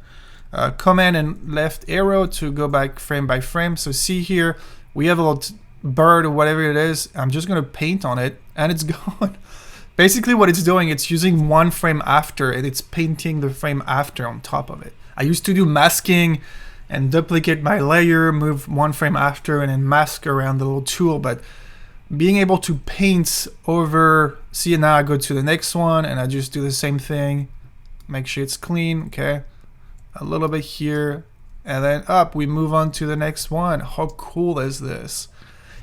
command and left arrow to go back frame by frame. So see here, we have a little bird or whatever it is. I'm just gonna paint on it and it's gone. Basically what it's doing, it's using one frame after and it's painting the frame after on top of it. I used to do masking and duplicate my layer, move one frame after and then mask around the little tool, but being able to paint over, see now I go to the next one and I just do the same thing, make sure it's clean, okay? A little bit here, and then up, we move on to the next one. How cool is this?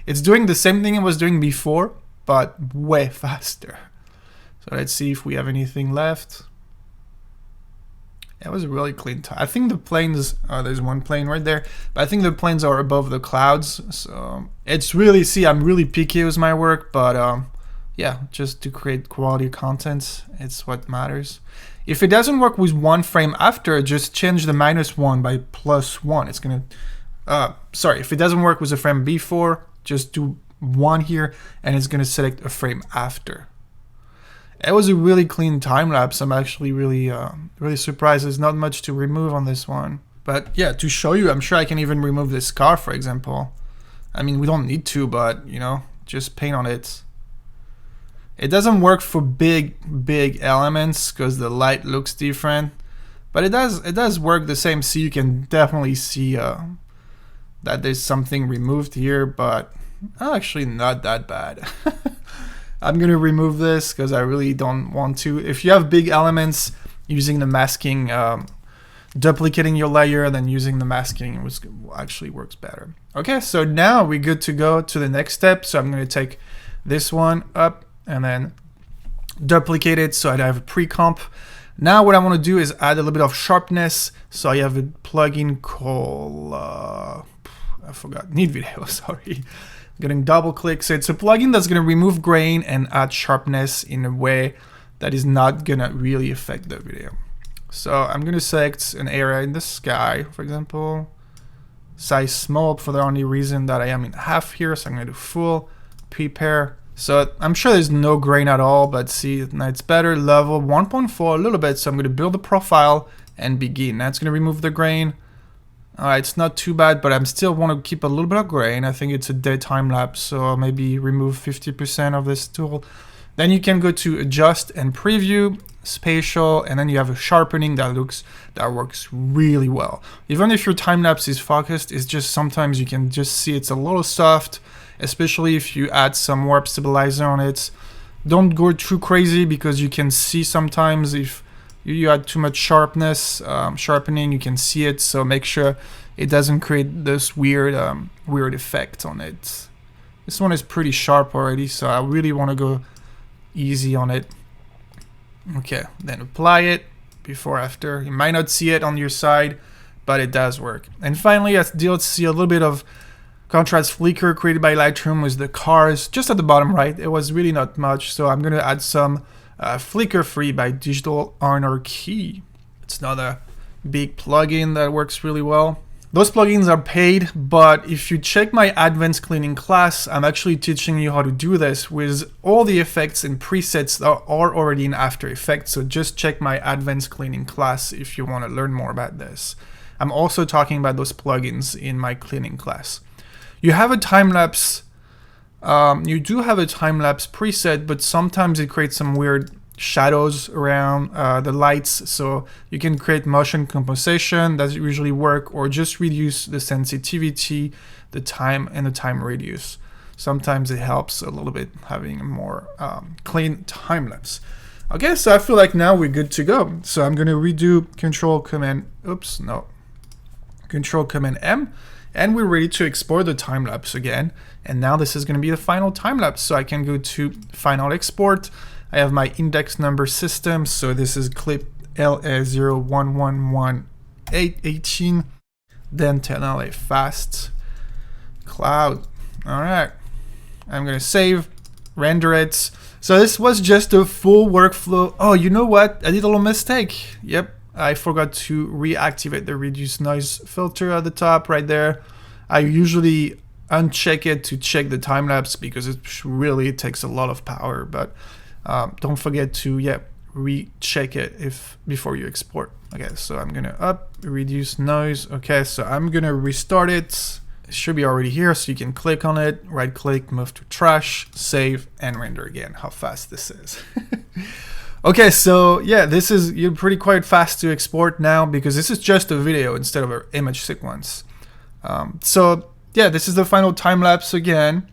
It's doing the same thing it was doing before, but way faster. So let's see if we have anything left. It was a really clean time. I think the planes, there's one plane right there, but I think the planes are above the clouds. So it's really, see, I'm really picky with my work, but yeah, just to create quality content, it's what matters. If it doesn't work with one frame after, just change the -1 by +1. It's gonna, sorry, if it doesn't work with a frame before, just do 1 here and it's gonna select a frame after. It was a really clean time lapse. I'm actually really surprised. There's not much to remove on this one. But yeah, to show you, I'm sure I can even remove this car, for example. I mean, we don't need to, but you know, just paint on it. It doesn't work for big elements because the light looks different, but it does work the same. See, you can definitely see that there's something removed here, but actually not that bad. I'm gonna remove this because I really don't want to. If you have big elements, using the masking, duplicating your layer, then using the masking actually works better. Okay, so now we're good to go to the next step. So I'm gonna take this one up and then duplicate it so I have a pre-comp. Now what I want to do is add a little bit of sharpness. So I have a plugin called, I forgot, need video, sorry. Getting double click. So it's a plugin that's going to remove grain and add sharpness in a way that is not going to really affect the video. So I'm going to select an area in the sky, for example, size small for the only reason that I am in half here. So I'm going to do full, prepare. So I'm sure there's no grain at all, but see, now it's better. Level 1.4 a little bit. So I'm going to build a profile and begin. That's going to remove the grain. It's not too bad, but I still want to keep a little bit of grain. I think it's a dead time lapse, so maybe remove 50% of this tool. Then you can go to adjust and preview, spatial, and then you have a sharpening that works really well. Even if your time lapse is focused, it's just sometimes you can just see it's a little soft, especially if you add some warp stabilizer on it. Don't go too crazy because you can see sometimes if you add too much sharpening, you can see it. So make sure it doesn't create this weird effect on it. This one is pretty sharp already, so I really want to go easy on it. Okay, then apply it before, after. You might not see it on your side, but it does work. And finally, I still see a little bit of contrast flicker created by Lightroom with the cars just at the bottom right. It was really not much, so I'm going to add some flicker free by Digital Anarchy. It's not a big plugin that works really well. Those plugins are paid, but if you check my advanced cleaning class, I'm actually teaching you how to do this with all the effects and presets that are already in After Effects. So just check my advanced cleaning class if you want to learn more about this. I'm also talking about those plugins in my cleaning class. You have a time-lapse, you do have a time-lapse preset, but sometimes it creates some weird shadows around the lights, so you can create motion compensation. That usually work, or just reduce the sensitivity, the time, and the time radius. Sometimes it helps a little bit having a more clean time lapse. Okay, so I feel like now we're good to go. So I'm going to redo Control Command M, and we're ready to export the time lapse again. And now this is going to be the final time lapse. So I can go to Final Export. I have my index number system, so this is clip LA011118, then tell LA fast cloud. All right, I'm gonna save, render it. So this was just a full workflow. Oh, you know what? I did a little mistake. Yep, I forgot to reactivate the reduce noise filter at the top right there. I usually uncheck it to check the time lapse because it really takes a lot of power, but don't forget to recheck it before you export. Okay, so I'm gonna reduce noise. Okay, so I'm gonna restart it. It should be already here, so you can click on it, right click, move to trash, save, and render again. How fast this is. Okay, so yeah, you're pretty quite fast to export now because this is just a video instead of an image sequence. So yeah, this is the final time lapse again.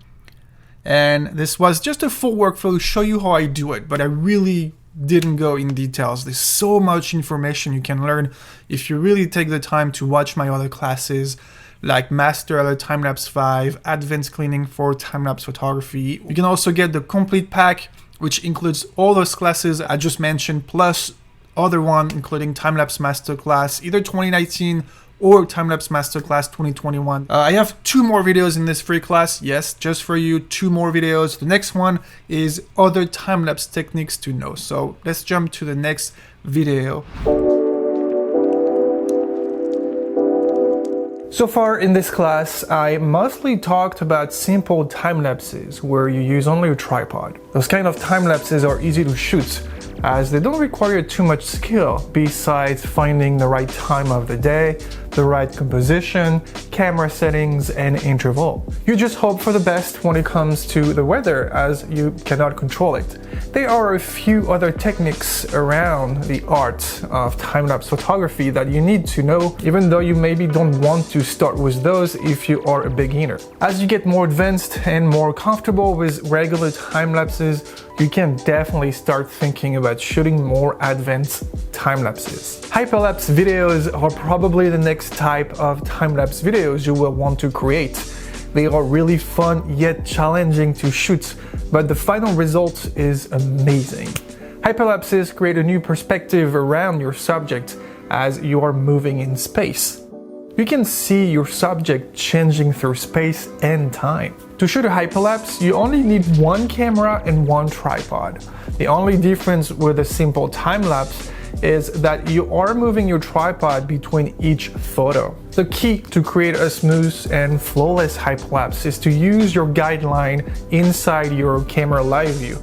And this was just a full workflow to show you how I do it, but I really didn't go in details. There's so much information you can learn if you really take the time to watch my other classes, like Master at Timelapse 5, Advanced Cleaning for Timelapse Photography. You can also get the complete pack, which includes all those classes I just mentioned, plus other one, including Timelapse Masterclass, either 2019 or Timelapse Masterclass 2021. I have 2 more videos in this free class. Yes, just for you, 2 more videos. The next one is other time-lapse techniques to know. So let's jump to the next video. So far in this class, I mostly talked about simple time lapses where you use only a tripod. Those kind of time lapses are easy to shoot, as they don't require too much skill besides finding the right time of the day, the right composition, camera settings, and interval. You just hope for the best when it comes to the weather, as you cannot control it. There are a few other techniques around the art of time-lapse photography that you need to know, even though you maybe don't want to start with those if you are a beginner. As you get more advanced and more comfortable with regular time lapses, you can definitely start thinking about shooting more advanced time lapses. Hyperlapse videos are probably the next type of time-lapse videos you will want to create. They are really fun yet challenging to shoot, but the final result is amazing. Hyperlapses create a new perspective around your subject as you are moving in space. You can see your subject changing through space and time. To shoot a hyperlapse, you only need one camera and one tripod. The only difference with a simple time-lapse is that you are moving your tripod between each photo. The key to create a smooth and flawless hyperlapse is to use your guideline inside your camera live view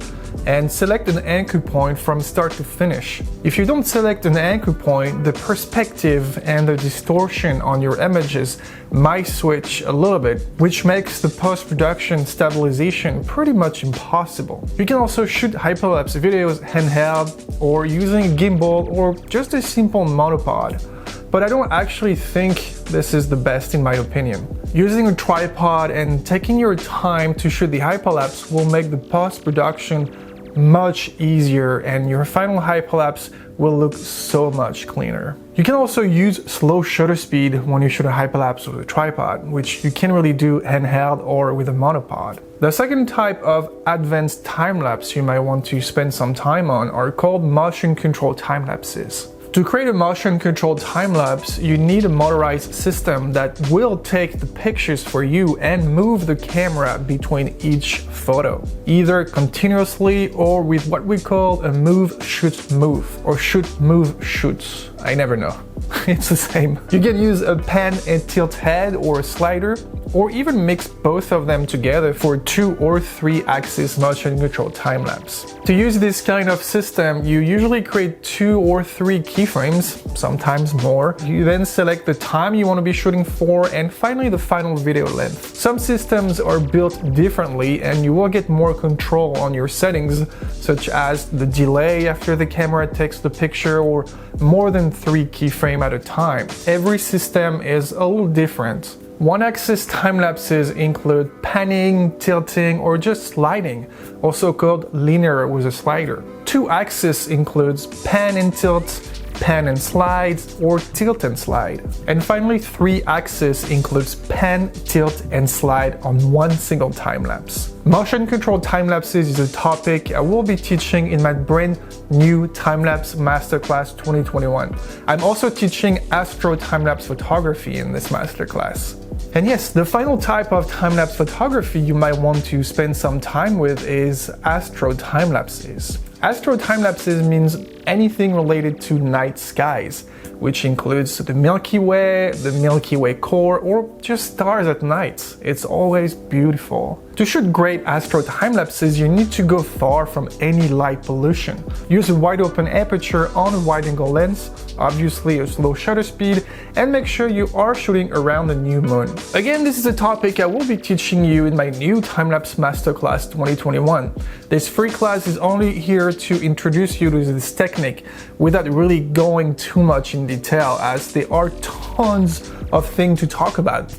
and select an anchor point from start to finish. If you don't select an anchor point, the perspective and the distortion on your images might switch a little bit, which makes the post-production stabilization pretty much impossible. You can also shoot hyperlapse videos handheld or using a gimbal or just a simple monopod. But I don't actually think this is the best in my opinion. Using a tripod and taking your time to shoot the hyperlapse will make the post-production much easier and your final hyperlapse will look so much cleaner. You can also use slow shutter speed when you shoot a hyperlapse with a tripod, which you can't really do handheld or with a monopod. The second type of advanced time-lapse you might want to spend some time on are called motion control time-lapses. To create a motion controlled time-lapse, you need a motorized system that will take the pictures for you and move the camera between each photo, either continuously or with what we call a move, shoot, move, or shoot, move, shoot. I never know. It's the same. You can use a pan and tilt head or a slider, or even mix both of them together for 2 or 3 axis motion control time-lapse. To use this kind of system, you usually create 2 or 3 keyframes, sometimes more. You then select the time you want to be shooting for, and finally the final video length. Some systems are built differently and you will get more control on your settings, such as the delay after the camera takes the picture or more than 3 keyframes at a time. Every system is a little different. One-axis time-lapses include panning, tilting, or just sliding, also called linear with a slider. Two-axis includes pan and tilt, pan and slide, or tilt and slide. And finally, 3-axis includes pan, tilt, and slide on one single time-lapse. Motion control time-lapses is a topic I will be teaching in my brand new Timelapse Masterclass 2021. I'm also teaching astro time-lapse photography in this masterclass. And yes, the final type of time-lapse photography you might want to spend some time with is astro time-lapses. Astro time-lapses means anything related to night skies, which includes the Milky Way core, or just stars at night. It's always beautiful. To shoot great astro time-lapses, you need to go far from any light pollution. Use a wide open aperture on a wide-angle lens, obviously a slow shutter speed, and make sure you are shooting around the new moon. Again, this is a topic I will be teaching you in my new Timelapse Masterclass 2021. This free class is only here to introduce you to this technique without really going too much in detail, as there are tons of things to talk about.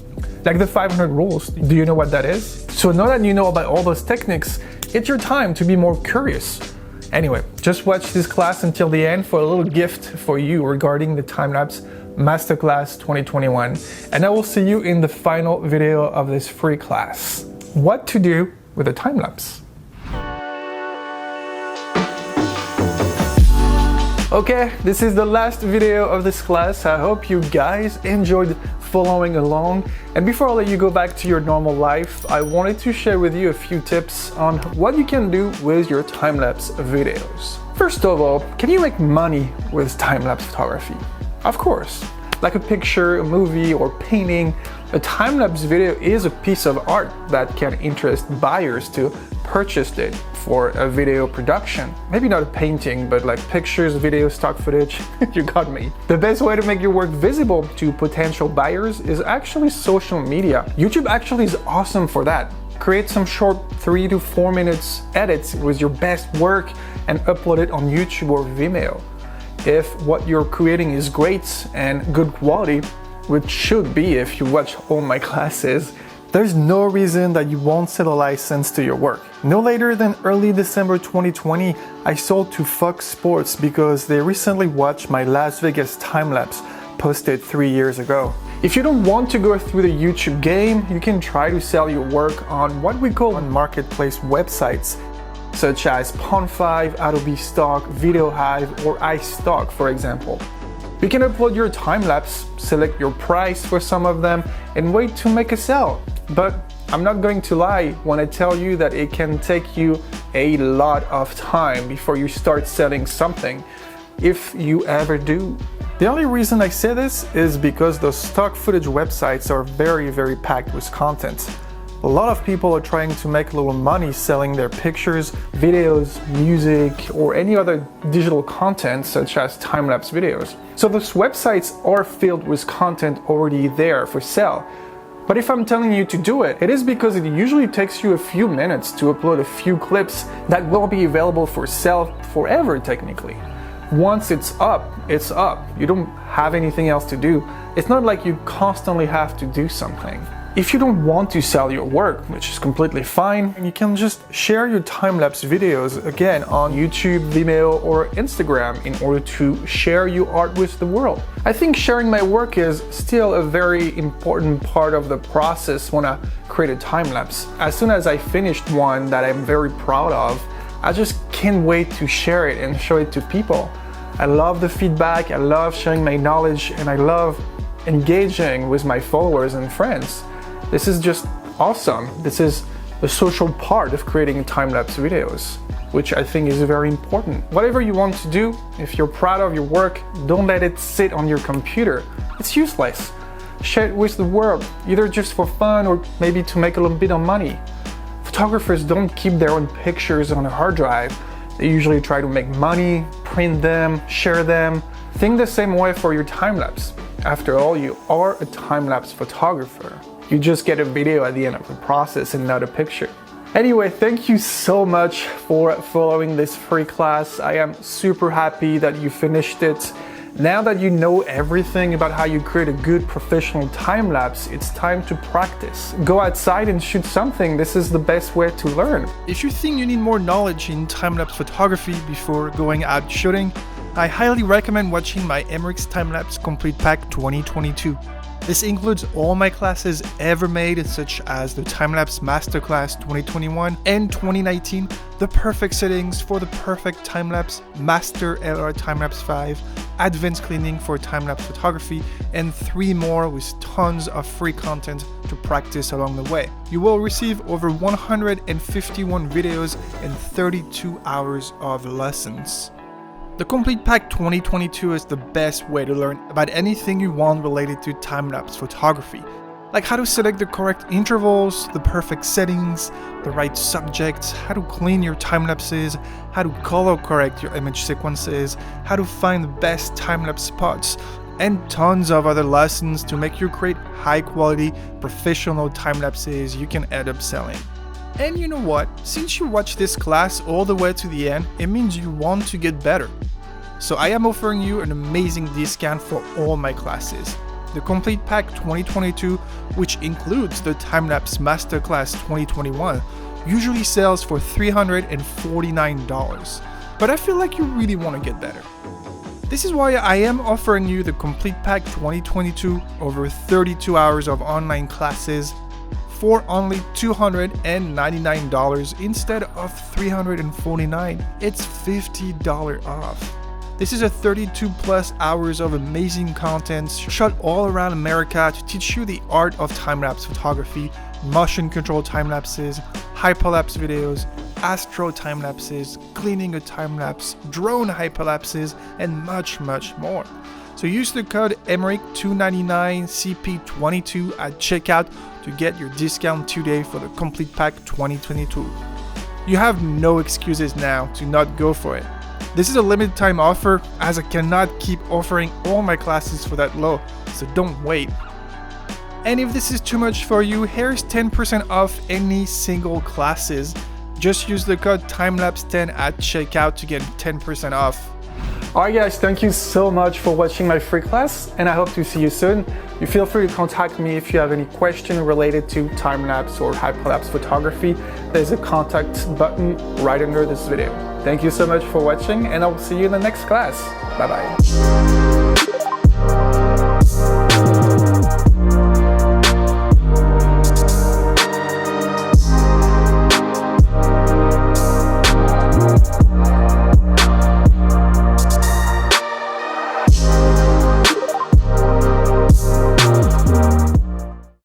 Like the 500 rules. Do you know what that is? So now that you know about all those techniques, it's your time to be more curious. Anyway, just watch this class until the end for a little gift for you regarding the Timelapse Masterclass 2021. And I will see you in the final video of this free class. What to do with a time-lapse. Okay, this is the last video of this class. I hope you guys enjoyed following along. And before I let you go back to your normal life, I wanted to share with you a few tips on what you can do with your time-lapse videos. First of all, can you make money with time-lapse photography? Of course. Like a picture, a movie, or painting, a time-lapse video is a piece of art that can interest buyers to purchase it for a video production. Maybe not a painting, but like pictures, video, stock footage. You got me. The best way to make your work visible to potential buyers is actually social media. YouTube actually is awesome for that. Create some short 3 to 4 minutes edits with your best work and upload it on YouTube or Vimeo. If what you're creating is great and good quality, which should be if you watch all my classes, there's no reason that you won't sell a license to your work. No later than early December 2020, I sold to Fox Sports because they recently watched my Las Vegas time-lapse posted 3 years ago. If you don't want to go through the YouTube game, you can try to sell your work on what we call marketplace websites, such as Pond5, Adobe Stock, Video Hive, or iStock, for example. You can upload your time-lapse, select your price for some of them, and wait to make a sale. But I'm not going to lie when I tell you that it can take you a lot of time before you start selling something, if you ever do. The only reason I say this is because those stock footage websites are very packed with content. A lot of people are trying to make a little money selling their pictures, videos, music, or any other digital content such as time-lapse videos. So those websites are filled with content already there for sale. But if I'm telling you to do it, it is because it usually takes you a few minutes to upload a few clips that will be available for sale forever technically. Once it's up, it's up. You don't have anything else to do. It's not like you constantly have to do something. If you don't want to sell your work, which is completely fine, you can just share your time-lapse videos again on YouTube, Vimeo, or Instagram in order to share your art with the world. I think sharing my work is still a very important part of the process when I create a time-lapse. As soon as I finished one that I'm very proud of, I just can't wait to share it and show it to people. I love the feedback, I love sharing my knowledge, and I love engaging with my followers and friends. This is just awesome. This is the social part of creating time-lapse videos, which I think is very important. Whatever you want to do, if you're proud of your work, don't let it sit on your computer. It's useless. Share it with the world, either just for fun or maybe to make a little bit of money. Photographers don't keep their own pictures on a hard drive. They usually try to make money, print them, share them. Think the same way for your time-lapse. After all, you are a time-lapse photographer. You just get a video at the end of the process and not a picture. Anyway, thank you so much for following this free class. I am super happy that you finished it. Now that you know everything about how you create a good professional time-lapse, it's time to practice. Go outside and shoot something. This is the best way to learn. If you think you need more knowledge in time-lapse photography before going out shooting, I highly recommend watching my Emeric's Timelapse Complete Pack 2022. This includes all my classes ever made, such as the Timelapse Masterclass 2021 and 2019, the perfect settings for the perfect timelapse, Master LR Timelapse 5, advanced cleaning for timelapse photography, and 3 more with tons of free content to practice along the way. You will receive over 151 videos and 32 hours of lessons. The Complete Pack 2022 is the best way to learn about anything you want related to time-lapse photography, like how to select the correct intervals, the perfect settings, the right subjects, how to clean your time-lapses, how to color correct your image sequences, how to find the best time-lapse spots, and tons of other lessons to make you create high-quality, professional time-lapses you can end up selling. And you know what? Since you watched this class all the way to the end, it means you want to get better. So I am offering you an amazing discount for all my classes. The Complete Pack 2022, which includes the Timelapse Masterclass 2021, usually sells for $349. But I feel like you really want to get better. This is why I am offering you the Complete Pack 2022 over 32 hours of online classes for only $299 instead of $349. It's $50 off. This is a 32 plus hours of amazing content shot all around America to teach you the art of time-lapse photography, motion control time-lapses, hyperlapse videos, astro time-lapses, cleaning a time-lapse, drone hyperlapses, and much, much more. So use the code Emeric 299 CP22 at checkout to get your discount today for the Complete Pack 2022. You have no excuses now to not go for it. This is a limited time offer as I cannot keep offering all my classes for that low, so don't wait. And if this is too much for you, here's 10% off any single classes. Just use the code Timelapse10 at checkout to get 10% off. Alright guys, thank you so much for watching my free class, and I hope to see you soon. You feel free to contact me if you have any question related to time-lapse or hyperlapse photography. There's a contact button right under this video. Thank you so much for watching, and I will see you in the next class. Bye bye.